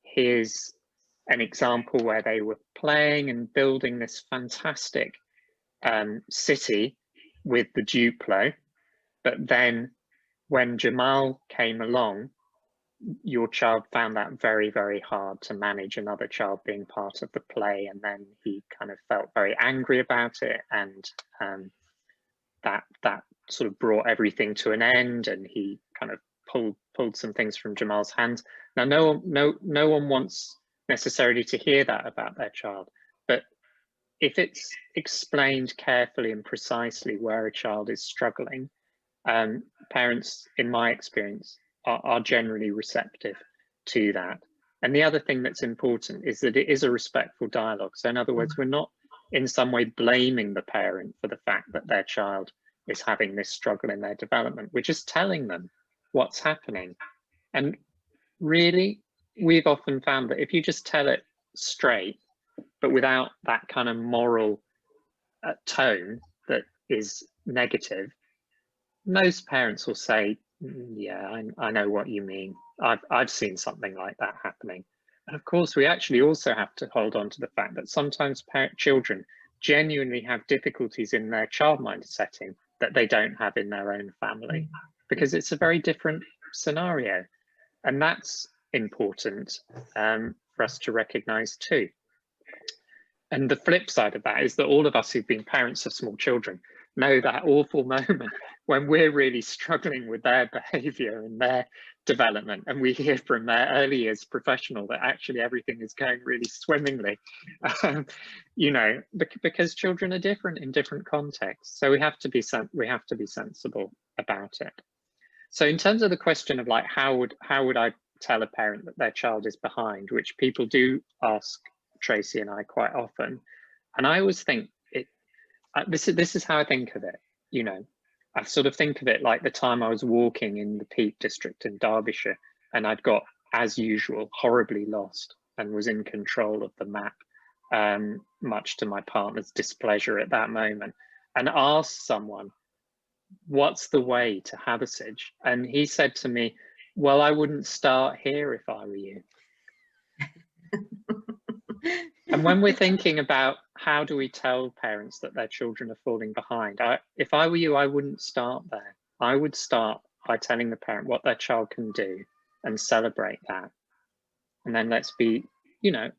Here's an example where they were playing and building this fantastic city with the Duplo, but then when Jamal came along, your child found that very, very hard to manage another child being part of the play, and then he kind of felt very angry about it, and that sort of brought everything to an end, and he kind of pulled some things from Jamal's hands. Now, no one wants necessarily to hear that about their child, but if it's explained carefully and precisely where a child is struggling, parents, in my experience, are generally receptive to that. And the other thing that's important is that it is a respectful dialogue. So in other words, we're not in some way blaming the parent for the fact that their child is having this struggle in their development. We're just telling them what's happening. And really, we've often found that if you just tell it straight, but without that kind of moral tone that is negative, most parents will say, yeah, I know what you mean. I've seen something like that happening. And of course, we actually also have to hold on to the fact that sometimes children genuinely have difficulties in their childminder setting that they don't have in their own family, because it's a very different scenario. And that's important for us to recognize too. And the flip side of that is that all of us who've been parents of small children know that awful moment when we're really struggling with their behavior and their development, and we hear from their early years professional that actually everything is going really swimmingly, you know, because children are different in different contexts. So we have to be sensible about it. So in terms of the question of like, how would I tell a parent that their child is behind, which people do ask Tracy and I quite often, and I always think this is how I think of it. You know, I sort of think of it like the time I was walking in the Peak District in Derbyshire, and I'd got, as usual, horribly lost and was in control of the map, much to my partner's displeasure at that moment, and asked someone, what's the way to Hathersage? And he said to me, well, I wouldn't start here if I were you. And when we're thinking about how do we tell parents that their children are falling behind, if I were you, I wouldn't start there. I would start by telling the parent what their child can do and celebrate that. And then let's be, you know,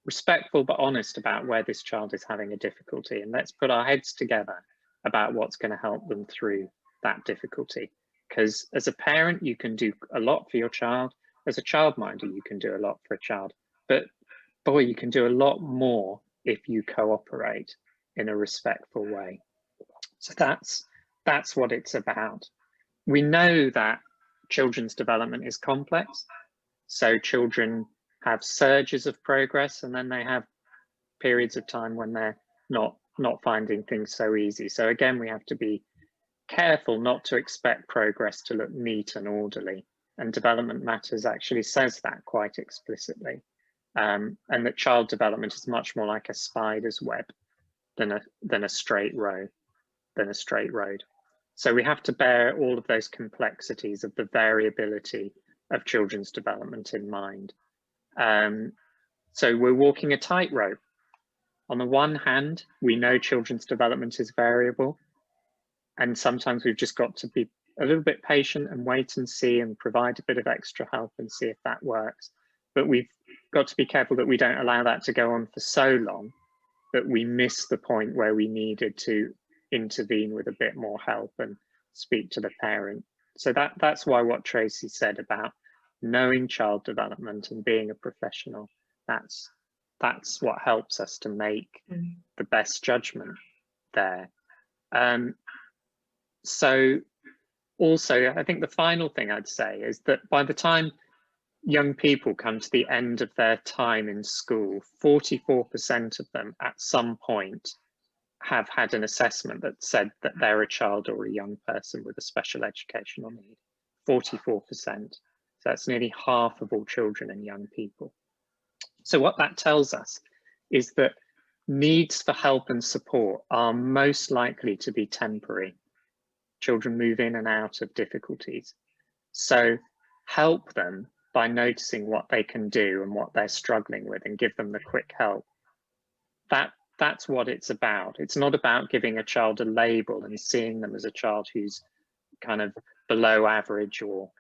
respectful but honest about where this child is having a difficulty, and let's put our heads together about what's going to help them through that difficulty. Because as a parent, you can do a lot for your child. As a childminder, you can do a lot for a child. But boy, you can do a lot more if you cooperate in a respectful way. So that's what it's about. We know that children's development is complex. So children have surges of progress, and then they have periods of time when they're not finding things so easy. So again, we have to be careful not to expect progress to look neat and orderly. And Development Matters actually says that quite explicitly. And that child development is much more like a spider's web than a straight road. So we have to bear all of those complexities of the variability of children's development in mind. So we're walking a tightrope. On the one hand, we know children's development is variable, and sometimes we've just got to be a little bit patient and wait and see and provide a bit of extra help and see if that works. But we've got to be careful that we don't allow that to go on for so long that we miss the point where we needed to intervene with a bit more help and speak to the parent. So that's why what Tracy said about knowing child development and being a professional, that's what helps us to make the best judgment there. So also, I think the final thing I'd say is that by the time young people come to the end of their time in school, 44% of them at some point have had an assessment that said that they're a child or a young person with a special educational need. 44%. So that's nearly half of all children and young people. So what that tells us is that needs for help and support are most likely to be temporary. Children move in and out of difficulties. So help them by noticing what they can do and what they're struggling with, and give them the quick help. That's what it's about. It's not about giving a child a label and seeing them as a child who's kind of below average or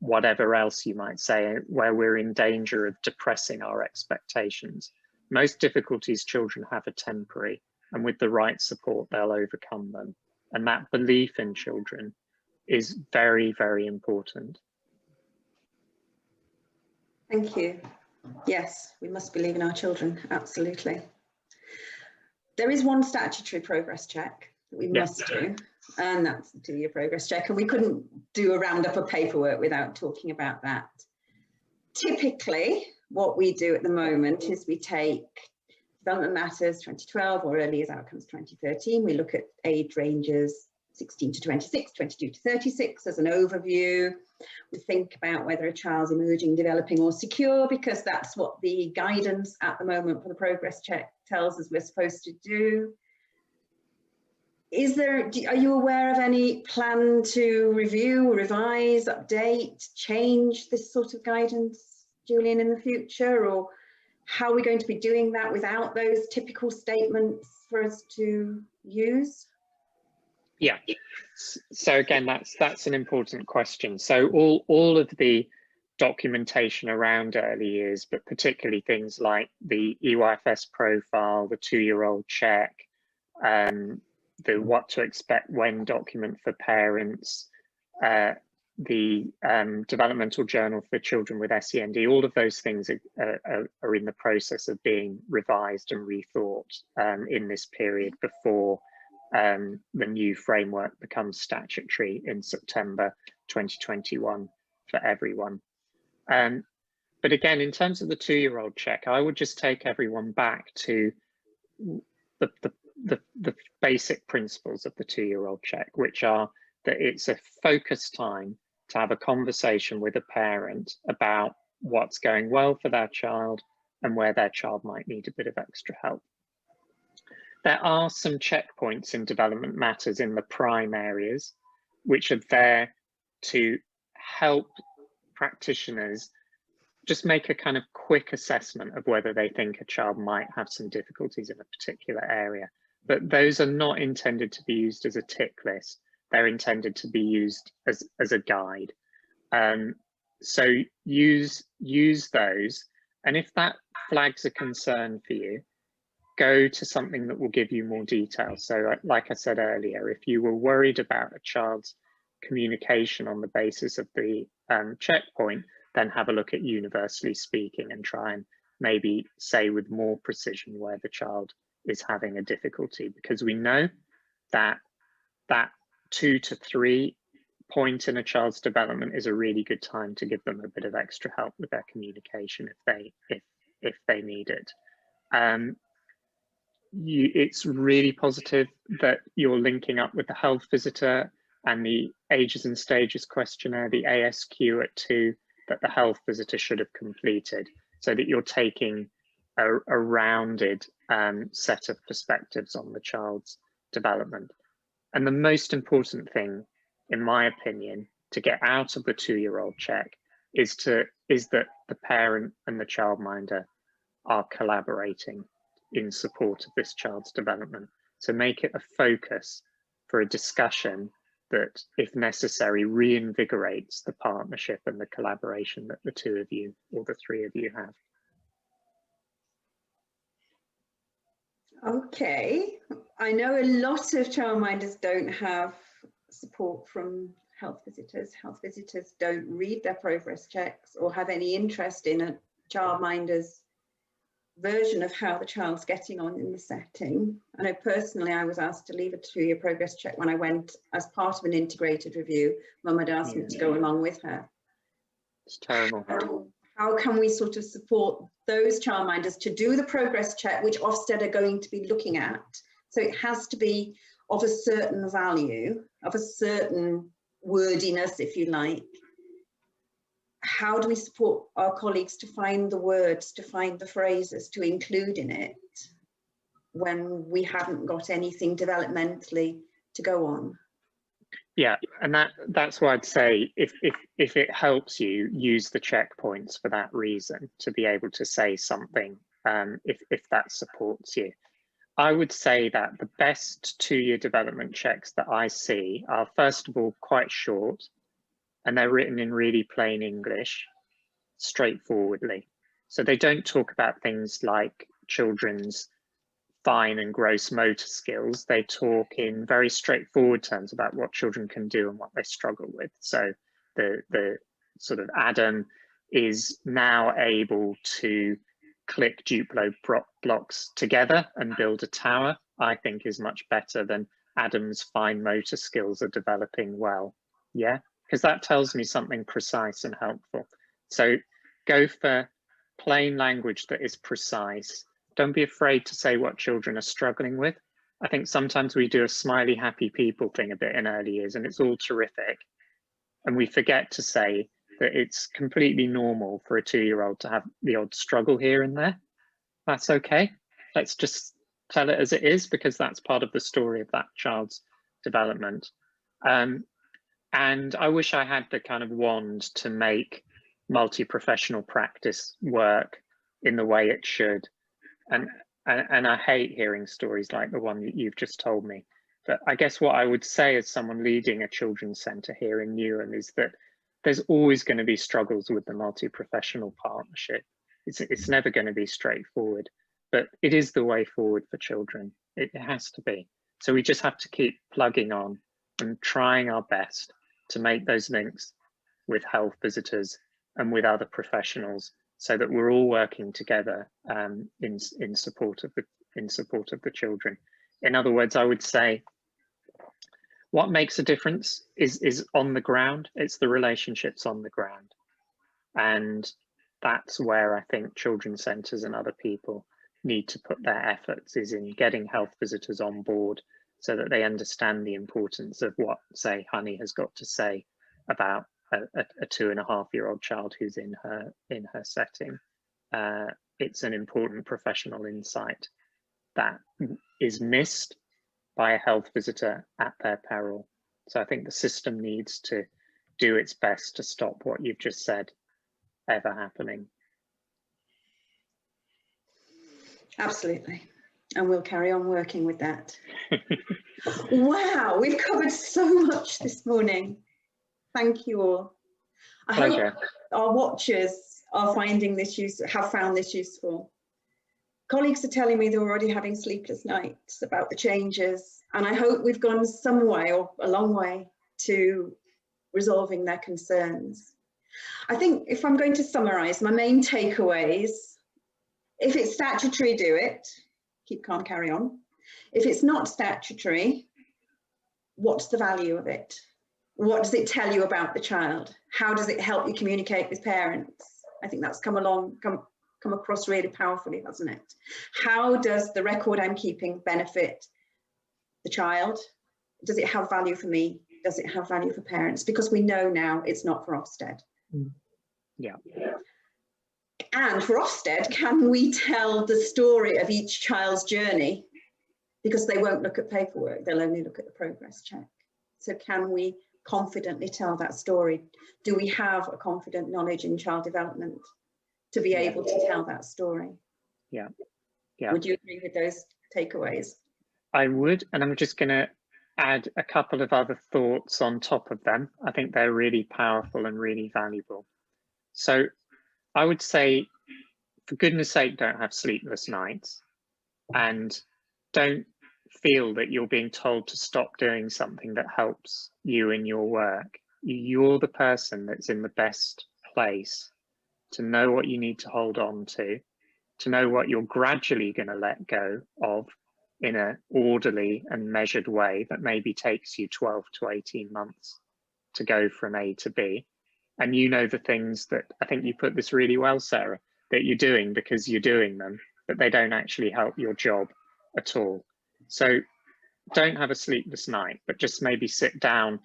whatever else you might say, where we're in danger of depressing our expectations. Most difficulties children have are temporary, and with the right support, they'll overcome them. And that belief in children is very, very important. Thank you. Yes, we must believe in our children, absolutely. There is one statutory progress check that we must do, and that's the 2-year progress check. And we couldn't do a roundup of paperwork without talking about that. Typically, what we do at the moment is we take Development Matters 2012 or Early Years Outcomes 2013. We look at age ranges 16 to 26, 22 to 36 as an overview. We think about whether a child's emerging, developing or secure, because that's what the guidance at the moment for the progress check tells us we're supposed to do. Are you aware of any plan to review, revise, update, change this sort of guidance, Julian, in the future? Or how are we going to be doing that without those typical statements for us to use? Yeah, so again, that's an important question. So all of the documentation around early years, but particularly things like the EYFS profile, the 2-year-old check, the what to expect when document for parents, the developmental journal for children with SEND, all of those things are in the process of being revised and rethought in this period before the new framework becomes statutory in September 2021 for everyone. But again, in terms of the 2-year-old check, I would just take everyone back to the basic principles of the 2-year-old check, which are that it's a focused time to have a conversation with a parent about what's going well for their child and where their child might need a bit of extra help. There are some checkpoints in Development Matters in the prime areas, which are there to help practitioners just make a kind of quick assessment of whether they think a child might have some difficulties in a particular area. But those are not intended to be used as a tick list. They're intended to be used as a guide. So use those. And if that flags a concern for you, go to something that will give you more detail. So like I said earlier, if you were worried about a child's communication on the basis of the checkpoint, then have a look at universally speaking and try and maybe say with more precision where the child is having a difficulty, because we know that 2 to 3 point in a child's development is a really good time to give them a bit of extra help with their communication if they need it. It's really positive that you're linking up with the health visitor and the ages and stages questionnaire, the ASQ at 2, that the health visitor should have completed, so that you're taking a rounded set of perspectives on the child's development. And the most important thing, in my opinion, to get out of the 2-year-old check is that the parent and the childminder are collaborating in support of this child's development. So make it a focus for a discussion that, if necessary, reinvigorates the partnership and the collaboration that the 2 of you or the 3 of you have. Okay, I know a lot of childminders don't have support from health visitors. Health visitors don't read their progress checks or have any interest in a childminder's version of how the child's getting on in the setting. I know personally I was asked to leave a 2-year progress check when I went as part of an integrated review. Mum had asked me to go along with her. It's terrible. How can we sort of support those childminders to do the progress check, which Ofsted are going to be looking at? So it has to be of a certain value, of a certain wordiness, if you like. how do we support our colleagues to find the words, to find the phrases to include in it when we haven't got anything developmentally to go on? Yeah, and that's why I'd say if it helps you, use the checkpoints for that reason, to be able to say something if that supports you. I would say that the best 2-year development checks that I see are, first of all, quite short, and they're written in really plain English, straightforwardly. So they don't talk about things like children's fine and gross motor skills. They talk in very straightforward terms about what children can do and what they struggle with. So the sort of Adam is now able to click Duplo blocks together and build a tower, I think is much better than Adam's fine motor skills are developing well. Yeah, because that tells me something precise and helpful. So go for plain language that is precise. Don't be afraid to say what children are struggling with. I think sometimes we do a smiley, happy people thing a bit in early years, and it's all terrific. And we forget to say that it's completely normal for a 2-year-old to have the odd struggle here and there. That's okay. Let's just tell it as it is, because that's part of the story of that child's development. And I wish I had the kind of wand to make multi-professional practice work in the way it should. And I hate hearing stories like the one that you've just told me. But I guess what I would say as someone leading a children's centre here in Newham is that there's always going to be struggles with the multi-professional partnership. It's never going to be straightforward, but it is the way forward for children. It has to be. So we just have to keep plugging on and trying our best to make those links with health visitors and with other professionals, so that we're all working together in support of the children. In other words, I would say what makes a difference is on the ground. It's the relationships on the ground, and that's where I think children's centres and other people need to put their efforts, is in getting health visitors on board so that they understand the importance of what, say, Honey has got to say about a 2.5-year-old child who's in her setting. It's an important professional insight that is missed by a health visitor at their peril. So I think the system needs to do its best to stop what you've just said ever happening. Absolutely. And we'll carry on working with that. Wow, we've covered so much this morning. Thank you all. I Pleasure. hope our watchers are finding this have found this useful. Colleagues are telling me they're already having sleepless nights about the changes, and I hope we've gone some way, or a long way, to resolving their concerns. I think if I'm going to summarise my main takeaways, if it's statutory, do it. Keep calm, carry on. If it's not statutory, what's the value of it? What does it tell you about the child? How does it help you communicate with parents? I think that's come across really powerfully, hasn't it? How does the record I'm keeping benefit the child? Does it have value for me? Does it have value for parents? Because we know now it's not for Ofsted. Yeah. And for Ofsted, can we tell the story of each child's journey? Because they won't look at paperwork, they'll only look at the progress check. So can we confidently tell that story? Do we have a confident knowledge in child development to be able to tell that story? Yeah. Yeah. Would you agree with those takeaways? I would, and I'm just going to add a couple of other thoughts on top of them. I think they're really powerful and really valuable. So I would say, for goodness sake, don't have sleepless nights, and don't feel that you're being told to stop doing something that helps you in your work. You're the person that's in the best place to know what you need to hold on to know what you're gradually going to let go of in an orderly and measured way that maybe takes you 12 to 18 months to go from A to B. And you know the things that, I think you put this really well, Sarah, that you're doing because you're doing them, but they don't actually help your job at all. So don't have a sleepless night, but just maybe sit down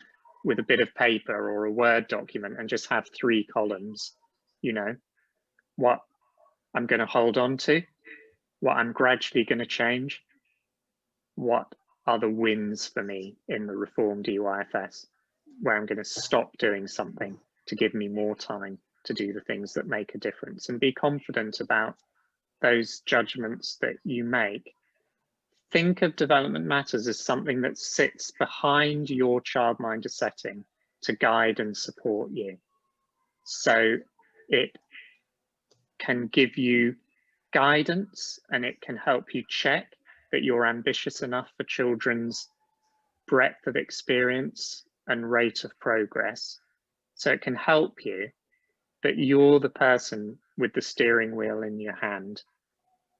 with a bit of paper or a Word document and just have 3 columns, you know, what I'm going to hold on to, what I'm gradually going to change, what are the wins for me in the reformed EYFS, where I'm going to stop doing something to give me more time to do the things that make a difference, and be confident about those judgments that you make. Think of development matters as something that sits behind your childminder setting to guide and support you. So it can give you guidance, and it can help you check that you're ambitious enough for children's breadth of experience and rate of progress. So it can help you, but you're the person with the steering wheel in your hand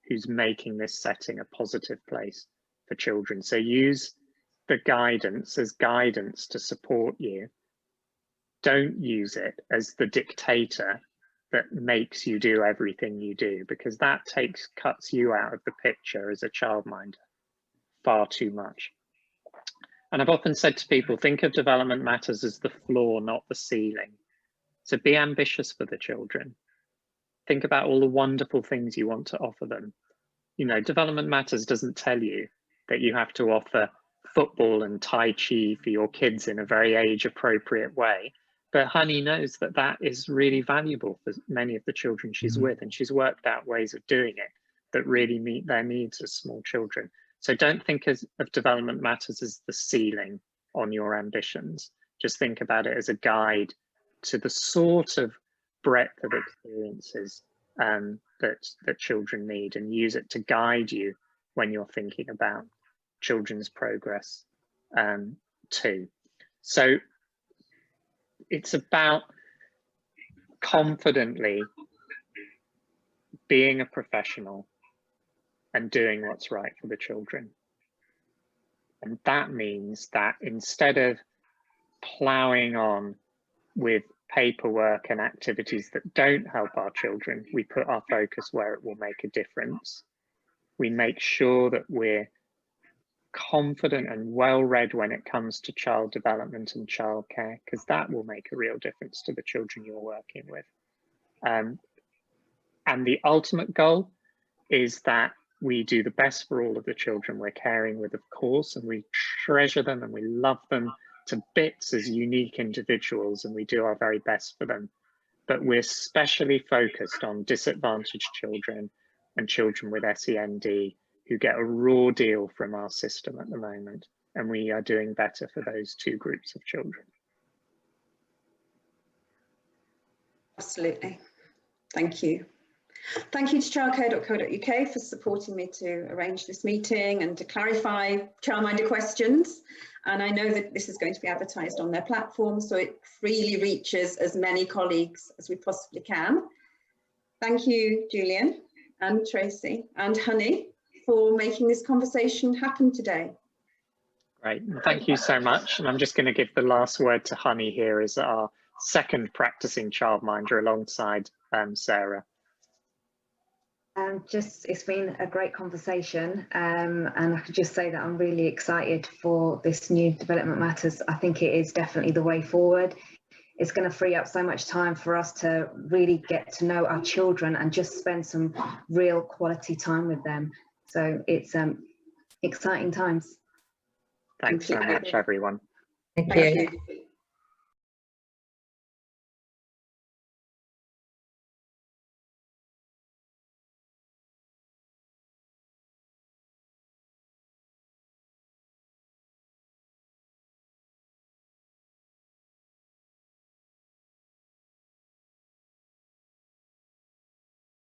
who's making this setting a positive place for children. So use the guidance as guidance to support you. Don't use it as the dictator that makes you do everything you do, because that cuts you out of the picture as a childminder far too much. And I've often said to people, think of development matters as the floor, not the ceiling. So be ambitious for the children. Think about all the wonderful things you want to offer them. You know, development matters doesn't tell you that you have to offer football and Tai Chi for your kids in a very age appropriate way. But Honey knows that that is really valuable for many of the children she's with, and she's worked out ways of doing it that really meet their needs as small children. So don't think of development matters as the ceiling on your ambitions. Just think about it as a guide to the sort of breadth of experiences that children need, and use it to guide you when you're thinking about children's progress too. So it's about confidently being a professional and doing what's right for the children. And that means that instead of ploughing on with paperwork and activities that don't help our children, we put our focus where it will make a difference. We make sure that we're confident and well-read when it comes to child development and childcare, because that will make a real difference to the children you're working with. And the ultimate goal is that we do the best for all of the children we're caring with, of course, and we treasure them and we love them to bits as unique individuals, and we do our very best for them. But we're specially focused on disadvantaged children and children with SEND who get a raw deal from our system at the moment, and we are doing better for those 2 groups of children. Absolutely. Thank you. Thank you to Childcare.co.uk for supporting me to arrange this meeting and to clarify childminder questions. And I know that this is going to be advertised on their platform, so it freely reaches as many colleagues as we possibly can. Thank you, Julian and Tracy and Honey, for making this conversation happen today. Great, thank you so much. And I'm just going to give the last word to Honey here as our second practicing childminder alongside Sarah. It's been a great conversation, and I could just say that I'm really excited for this new Development Matters. I think it is definitely the way forward. It's going to free up so much time for us to really get to know our children and just spend some real quality time with them. So it's exciting times. Thanks so much, everyone. Thank you.